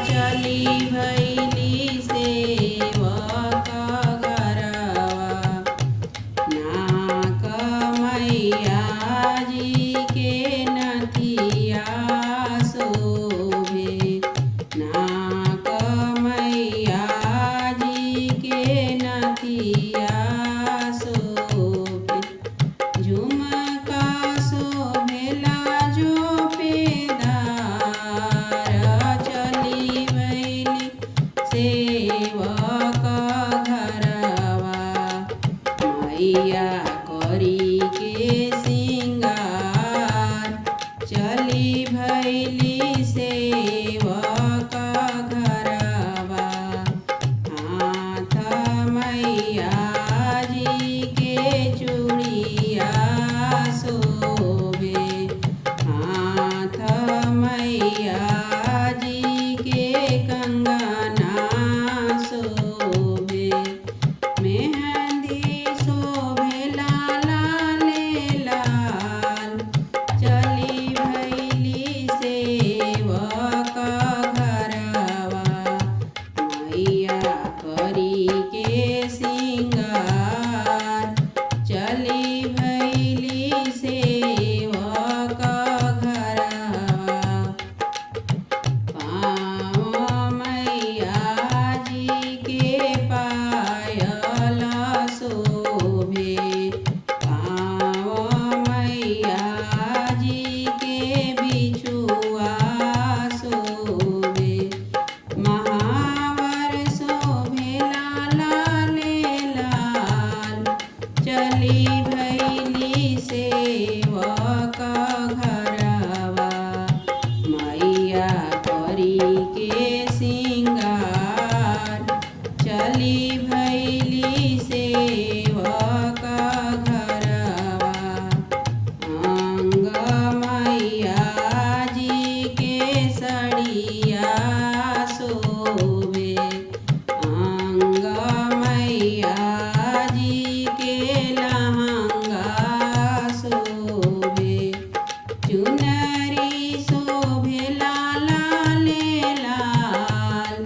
चली भैली सेवक घरवा। नाक मैया जी के नथिया शोभे। नाक मैया जी के नथिया शोभे। झुमका शोभेला झोपेदार। चली भैली सेवक घरवा। मैया करी के सिंगार। चली भैली सेवक घरवा। हाथ मैया जी के चूड़िया शोभे। हाथ मैया जी के कंगना शोभे। मेहंदी शोभेला लाले लाल। चली भैली सेवक घरवा। मैया करी के सिंगार। चली भैली सेवक घरवा। पाँव मैया जी के पायल शोभे। पाँव मैया जी के बिछुआ शोभे। महावर शोभेला लाले लाल। चली भैली सेवक घरवा। मैया करी के सिंगार। चली भैली सेवक घरवा। अंग मैया जी के सड़िया शोभे। अंग मैया जी के लहंगा शोभे। चुनरी शोभेला लाले लाल।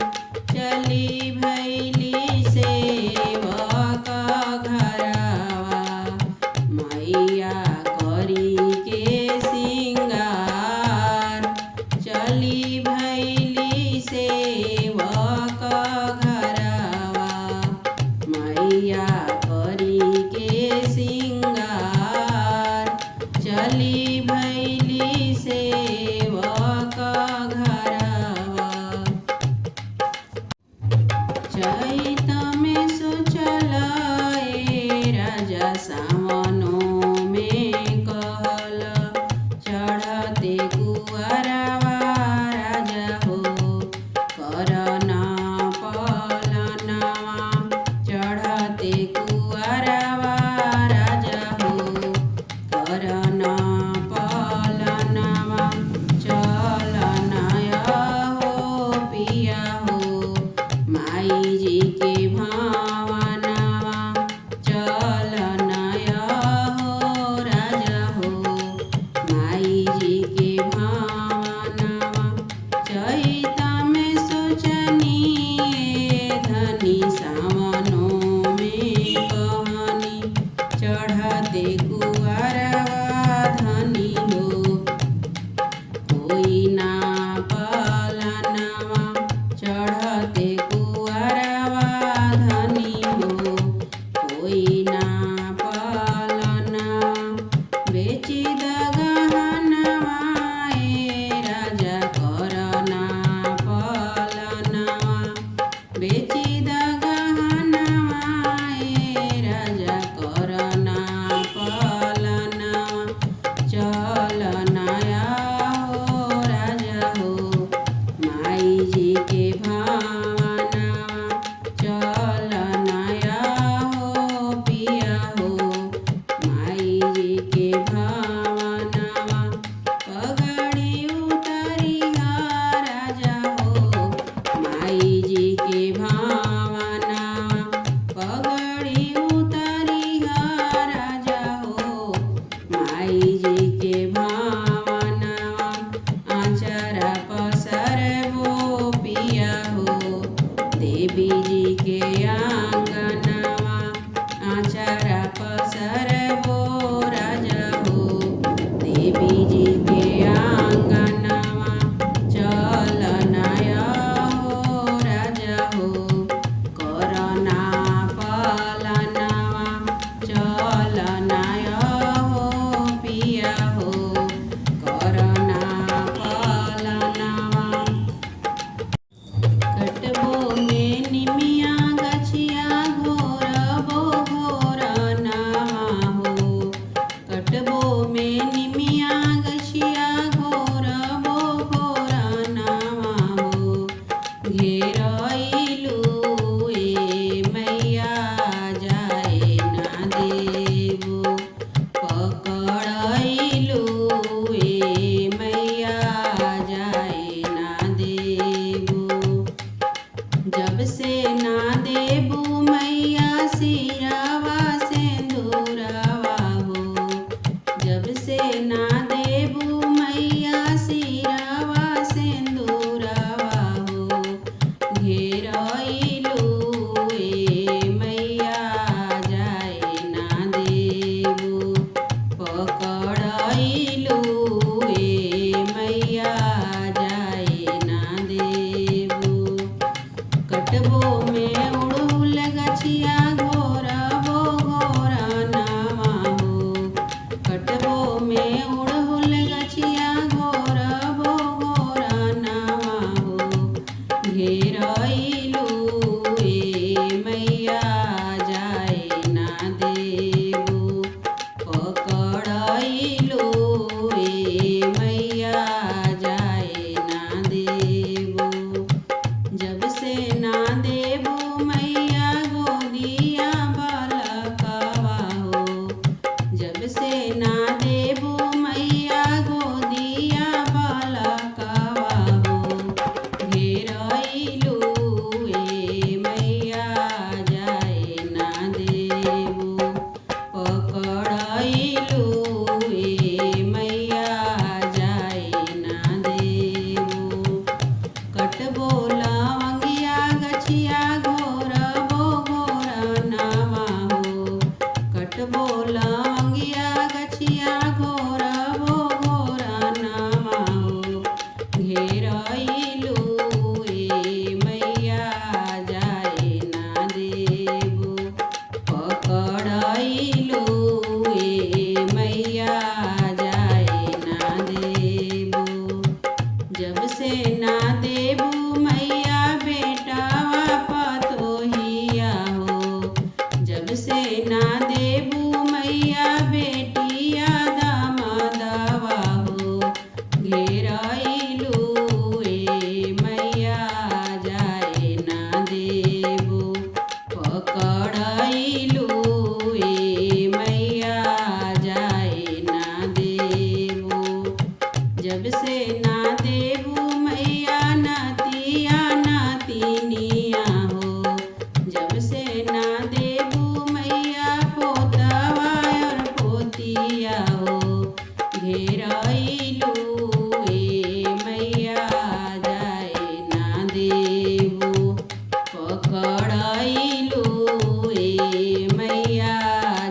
चली भैली सेवक घरवा। मैया करी के सिंगार। चली भैली सेवक घरवा। मैया करी के सिंगार। चली भैली सेवक घरवा। चैत में सोचल राजा सावनो में कहल। चढ़ते कुंवरवा राजा हो करना पलनवा। चढ़ते कुंवरवा राजा हो करना पलनवा। चलनया हो पिया हो माई जी के भावनवा। चलनया हो राजा हो माई जी के भावनवा। चैत में सोचनी धनी सावनो में कहनी। चढ़ते कुंवरवा धनी हो कोई ना पलनवा। चढ़ते कुंवरवा धनी हो कोई ना पलनवा। बेची दगहनवा राजा करना पलनवा। बेची दगहनवा राजा करना पलनवा। चलनया हो राजा हो माई जी के भावनवा। चलनया हो पिया हो माई जी के भावनवा। पगड़ी उतरिया राजा हो माई जी के भावनवा। पगड़ी उतरिया राजा हो माई जी के भावनवा। आचरा पसरबो पिया घेरइलू ए मैया जाए ना देबो पकड़इलू ए मैया जाए ना देबो जब से ना देबू मैया सिरावा सिंदूरवा हो जब से ना देबू मैया सिरावा सिंदूरवा हो घेरइलू ए मैया जाए ना देबू पकड़इलू ए मैया जाए ना देबू कटबो में उड़हुल गछिया घोरबो घोरनावा हो कटबो में उड़हुल गछिया घोरबो घोरनावा हो घेरइलू ए मैया जाए ना देबू पकड़इलू ए मैया जाए ना देबू जब से ना देबू मैया गोदिया बालकवा हो जब से ना देबू मैया गोदिया बालकवा हो घेरइलू ए मैया जाए ना देबू पकड़इलू ए मैया जाए ना देबू कटबो लवंगिया गछिया घोरबो घोरनावा हो कटबो लवंगिया गछिया घोरबो घोरनावा हो घेरइलू ए मैया जाए ना देबू पकड़इलू ए मैया जाए ना देबू जब से ना देबू मैया बेटावा पतोहिया हो जब से ना देबू मैया बेटिया दामादवा हो घेरइलू ए मैया जाए ना देबू पकड़इलू ए मैया जाए ना देबू जब से ना देबू मैया नातिया नातिनिया हो जब से ना देबू मैया पोतवा और पोतिया हो घेरइलू ए मैया जाए ना देबू पकड़इलू ए मैया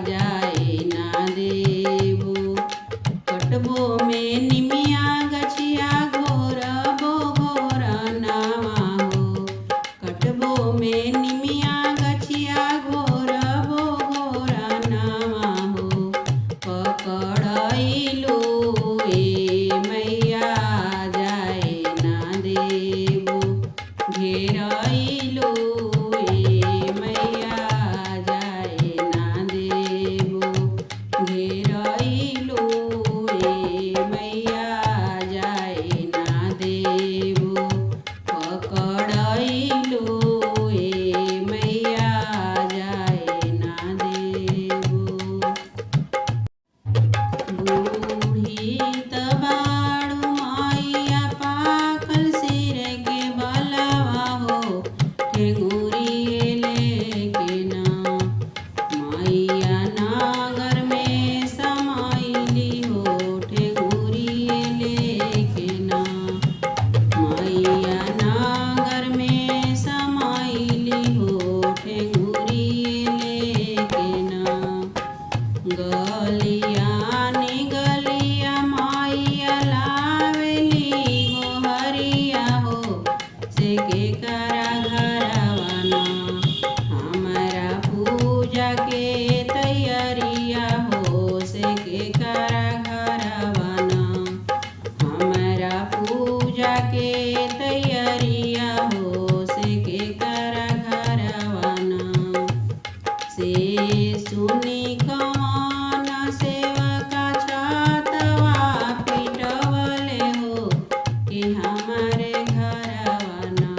जाए ना देबू कटबो में निमिया गछिया घोरबो घोरनावा हो कटबो में निमिया गछिया घोरबो घोरनावा हो पकड़इलू ए मैया जाए ना देबू घेरइलू ए मैया जाए ना देबू घेरइलू ए मैया जाए ना देबू पकड़इलू ए मैया जाए ना देबू बूढ़ी तबाड़ू मैया पाकल सिर के बलवा हो ठेंगुरी लेके ना मैया नागर में समाइली हो ठेंगुरी लेके ना मैया नागर में समाइली हो ठेंगुरी लेके ना गलिया निगलिया मैया लावेली गोहरिया हो से के करा घरवाना हमारा पूजा के तैयारिया हो से के करा घरवाना हमारा पूजा के तैयारिया हो से के करा घरवाना से सुनी कौन सेवा का छातवा पिटवले हो कि हमारे घरवाना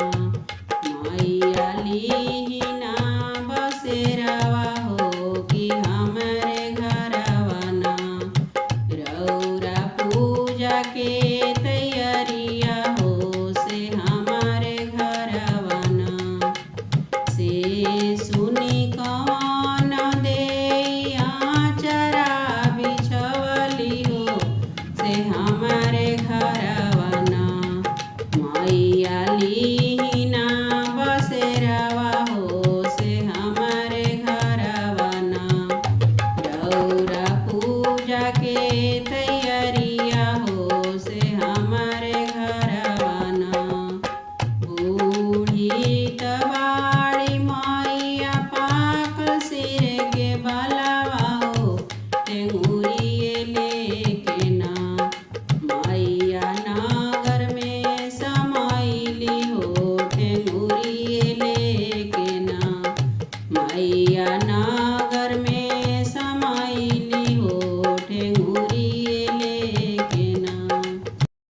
मैया ना